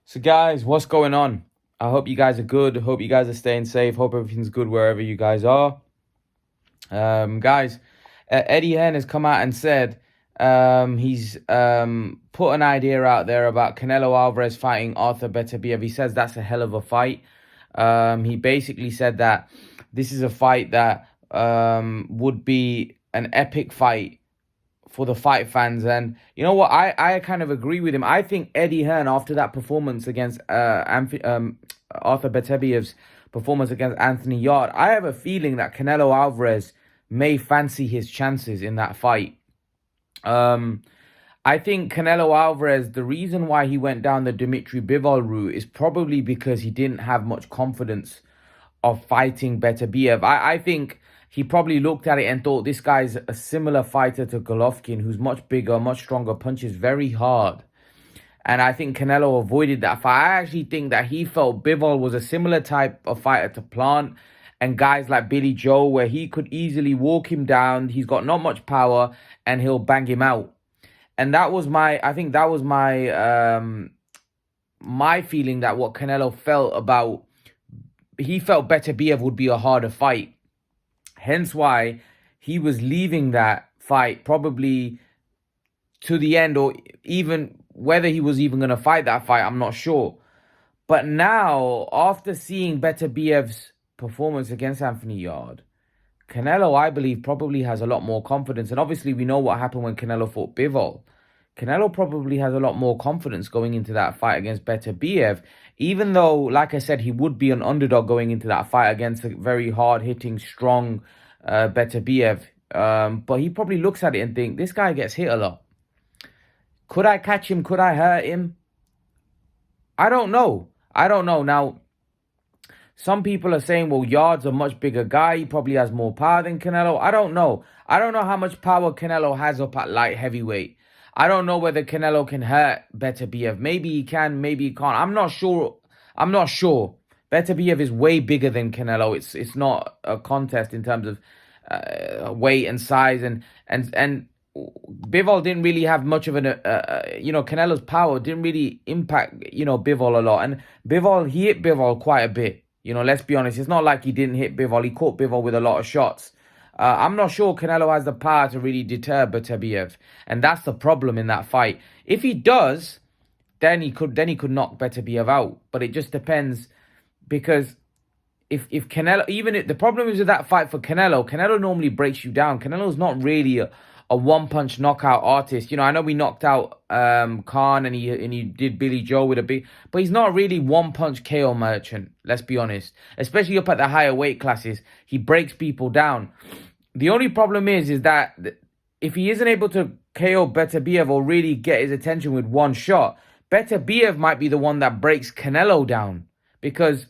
So guys, what's going on? I hope you guys are good. Hope you guys are staying safe. Hope everything's good wherever you guys are. Guys, Eddie Hearn has come out and said he's put an idea out there about Canelo Alvarez fighting Artur Beterbiev. He says that's a hell of a fight. He basically said that this is a fight that would be an epic fight for the fight fans. And you know what? I kind of agree with him. I think Eddie Hearn, after that performance against Artur Beterbiev's performance against Anthony Yard, I have a feeling that Canelo Alvarez may fancy his chances in that fight. I think Canelo Alvarez, the reason why he went down the Dmitry Bivol route is probably because he didn't have much confidence of fighting Beterbiev. I think he probably looked at it and thought this guy's a similar fighter to Golovkin, who's much bigger, much stronger, punches very hard. And I think Canelo avoided that fight. I actually think that he felt Bivol was a similar type of fighter to Plant and guys like Billy Joe, where he could easily walk him down. He's got not much power and he'll bang him out. And that was my feeling, that what Canelo felt about, he felt Beterbiev would be a harder fight. Hence why he was leaving that fight probably to the end, or even whether he was even going to fight that fight, I'm not sure. But now, after seeing Beterbiev's performance against Anthony Yard, Canelo, I believe, probably has a lot more confidence. And obviously, we know what happened when Canelo fought Bivol. Canelo probably has a lot more confidence going into that fight against Beterbiev, even though, like I said, he would be an underdog going into that fight against a very hard-hitting, strong Beterbiev. But he probably looks at it and thinks, this guy gets hit a lot. Could I catch him? Could I hurt him? I don't know. Now, some people are saying, well, Yard's a much bigger guy. He probably has more power than Canelo. I don't know. I don't know how much power Canelo has up at light heavyweight. I don't know whether Canelo can hurt Beterbiev. Maybe he can, maybe he can't. I'm not sure. Beterbiev is way bigger than Canelo. It's not a contest in terms of weight and size. And Bivol didn't really have much of Canelo's power didn't really impact, Bivol a lot. And he hit Bivol quite a bit. Let's be honest. It's not like he didn't hit Bivol. He caught Bivol with a lot of shots. I'm not sure Canelo has the power to really deter Beterbiev, and that's the problem in that fight. If he does, then he could knock Beterbiev out. But it just depends, because if Canelo, the problem is with that fight for Canelo normally breaks you down. Canelo's not really a one-punch knockout artist. I know we knocked out Khan and he did Billy Joe with a big, but he's not really one-punch KO merchant, let's be honest. Especially up at the higher weight classes, he breaks people down. The only problem is that if he isn't able to KO Beterbiev or really get his attention with one shot, Beterbiev might be the one that breaks Canelo down, because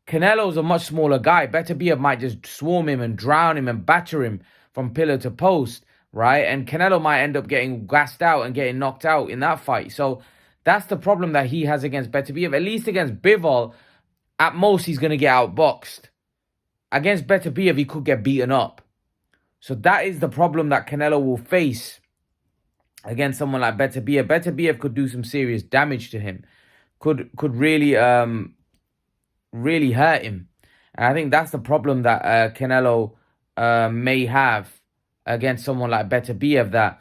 Canelo's a much smaller guy. Beterbiev might just swarm him and drown him and batter him from pillar to post, right? And Canelo might end up getting gassed out and getting knocked out in that fight. So that's the problem that he has against Beterbiev. At least against Bivol, at most he's going to get outboxed. Against Beterbiev, he could get beaten up. So that is the problem that Canelo will face against someone like Beterbiev. Beterbiev could do some serious damage to him. Could really really hurt him. And I think that's the problem that Canelo may have against someone like Beterbiev, that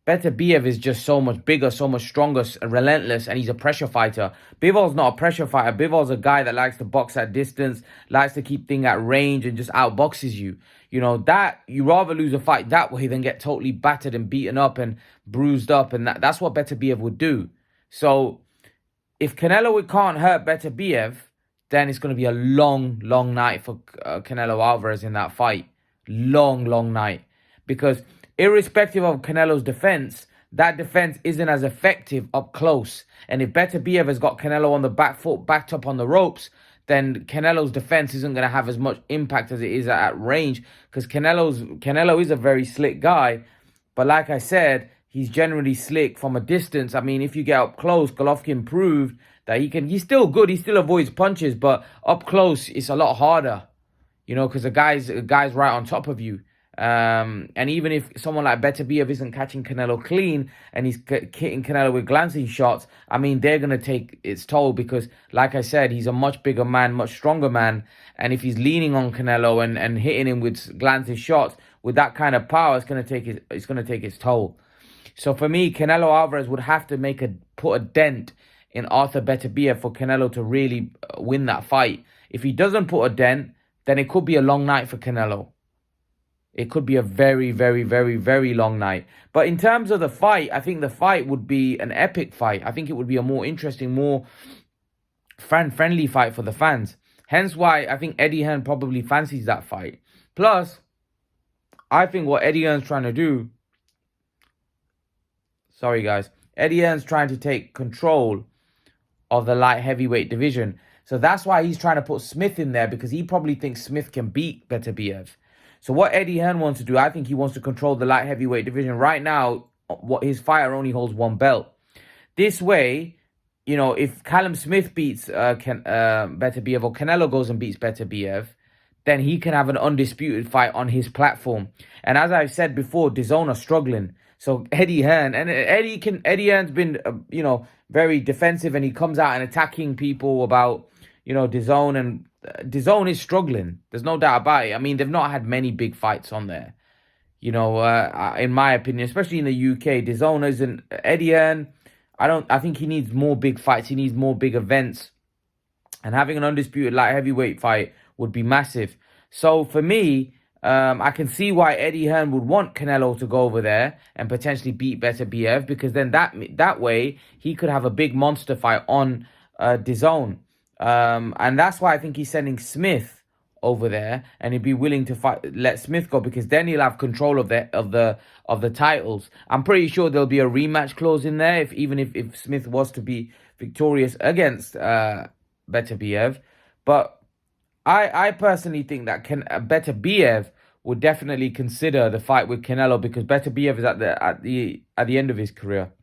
Beterbiev is just so much bigger, so much stronger, relentless, and he's a pressure fighter. Bivol's not a pressure fighter. Bivol's a guy that likes to box at distance, likes to keep things at range, and just outboxes you. That you rather lose a fight that way than get totally battered and beaten up and bruised up, and that's what Beterbiev would do. So if Canelo can't hurt Beterbiev, then it's going to be a long, long night for Canelo Alvarez in that fight. Long, long night. Because irrespective of Canelo's defense, that defense isn't as effective up close. And if Beterbiev has got Canelo on the back foot, backed up on the ropes, then Canelo's defense isn't going to have as much impact as it is at range. Because Canelo is a very slick guy. But like I said, he's generally slick from a distance. I mean, if you get up close, Golovkin proved that he's still good. He still avoids punches. But up close, it's a lot harder. Because the guy's right on top of you. And even if someone like Beterbiev isn't catching Canelo clean and he's hitting Canelo with glancing shots, I mean, they're going to take its toll because, like I said, he's a much bigger man, much stronger man. And if he's leaning on Canelo and hitting him with glancing shots with that kind of power, it's going to take its toll. So for me, Canelo Alvarez would have to put a dent in Artur Beterbiev for Canelo to really win that fight. If he doesn't put a dent, then it could be a long night for Canelo. It could be a very, very, very, very long night. But in terms of the fight, I think the fight would be an epic fight. I think it would be a more interesting, more fan-friendly fight for the fans. Hence why I think Eddie Hearn probably fancies that fight. Plus, I think what Eddie Hearn's trying to do... Sorry, guys. Eddie Hearn's trying to take control of the light heavyweight division. So that's why he's trying to put Smith in there, because he probably thinks Smith can beat Beterbiev. So what Eddie Hearn wants to do, I think he wants to control the light heavyweight division. Right now, his fighter only holds one belt. This way, you know, if Callum Smith beats Beterbiev, or Canelo goes and beats Beterbiev, then he can have an undisputed fight on his platform. And as I've said before, DAZN are struggling. So Eddie Hearn, and Eddie Hearn's been, very defensive, and he comes out and attacking people about, DAZN, and DAZN is struggling. There's no doubt about it. I mean, they've not had many big fights on there. In my opinion, especially in the UK, DAZN isn't. Eddie Hearn, I think he needs more big fights. He needs more big events. And having an undisputed light heavyweight fight would be massive. So for me, I can see why Eddie Hearn would want Canelo to go over there and potentially beat Beterbiev, because then that way he could have a big monster fight on DAZN. And that's why I think he's sending Smith over there, and he'd be willing to let Smith go, because then he'll have control of the titles. I'm pretty sure there'll be a rematch clause in there, if Smith was to be victorious against Beterbiev. But I personally think that Beterbiev would definitely consider the fight with Canelo, because Beterbiev is at the end of his career,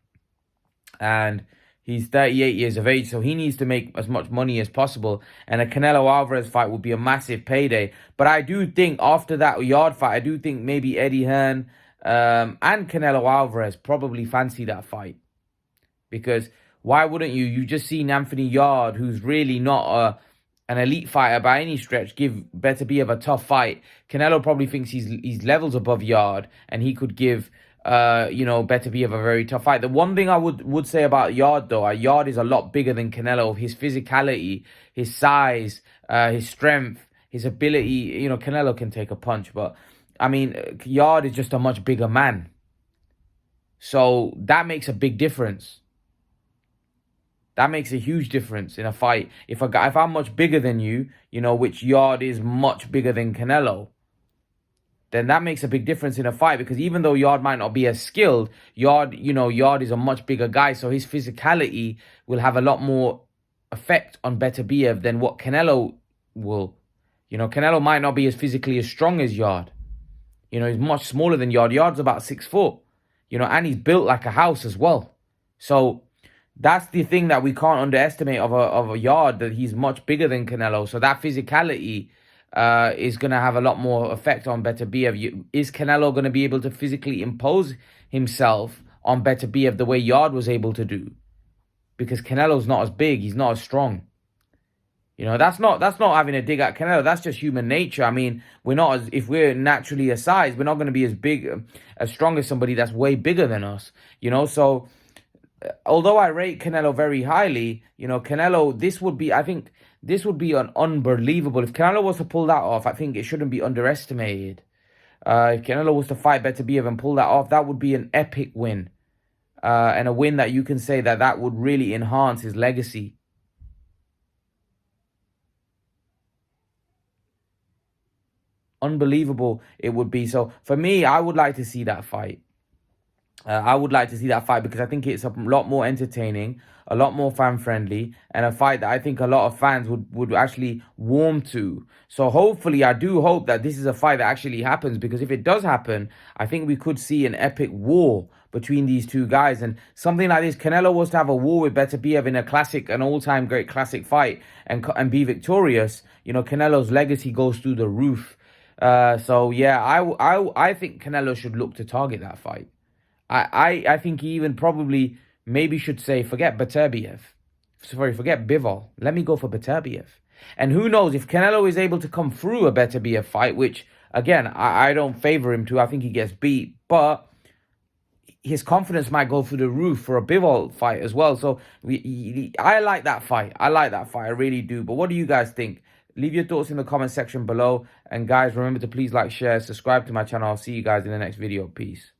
and he's 38 years of age, so he needs to make as much money as possible. And a Canelo Alvarez fight would be a massive payday. But I do think after that Yard fight, I do think maybe Eddie Hearn and Canelo Alvarez probably fancy that fight. Because why wouldn't you? You just seen Anthony Yard, who's really not an elite fighter by any stretch, give Beterbiev a tough fight. Canelo probably thinks he's levels above Yard, and he could give Beterbiev a very tough fight. The one thing I would say about Yard, though, Yard is a lot bigger than Canelo. His physicality, his size, his strength, his ability. Canelo can take a punch, but I mean, Yard is just a much bigger man. So that makes a big difference. That makes a huge difference in a fight. If I'm much bigger than you, which Yard is much bigger than Canelo, then that makes a big difference in a fight, because even though Yard might not be as skilled, Yard is a much bigger guy, so his physicality will have a lot more effect on Beterbiev than what Canelo will. Canelo might not be as physically as strong as Yard. He's much smaller than Yard. Yard's about 6 foot, and he's built like a house as well. So that's the thing that we can't underestimate of a Yard, that he's much bigger than Canelo. So that physicality is going to have a lot more effect on Beterbiev. Is Canelo going to be able to physically impose himself on Beterbiev the way Yard was able to do? Because Canelo's not as big, he's not as strong. That's not having a dig at Canelo. That's just human nature. I mean, if we're naturally a size, we're not going to be as big, as strong as somebody that's way bigger than us. So although I rate Canelo very highly, Canelo, this would be an unbelievable. If Canelo was to pull that off, I think it shouldn't be underestimated. If Canelo was to fight Beterbiev and pull that off, that would be an epic win. And a win that you can say that would really enhance his legacy. Unbelievable it would be. So for me, I would like to see that fight. I would like to see that fight, because I think it's a lot more entertaining, a lot more fan-friendly, and a fight that I think a lot of fans would actually warm to. So hopefully, I do hope that this is a fight that actually happens, because if it does happen, I think we could see an epic war between these two guys. And something like this, Canelo was to have a war with Beterbiev in an all-time great classic fight, and be victorious. Canelo's legacy goes through the roof. So yeah, I think Canelo should look to target that fight. I think he even probably maybe should say, forget Beterbiev. Sorry, forget Bivol. Let me go for Beterbiev. And who knows, if Canelo is able to come through a Beterbiev fight, which, again, I don't favor him to. I think he gets beat. But his confidence might go through the roof for a Bivol fight as well. So I like that fight. I like that fight. I really do. But what do you guys think? Leave your thoughts in the comment section below. And guys, remember to please like, share, subscribe to my channel. I'll see you guys in the next video. Peace.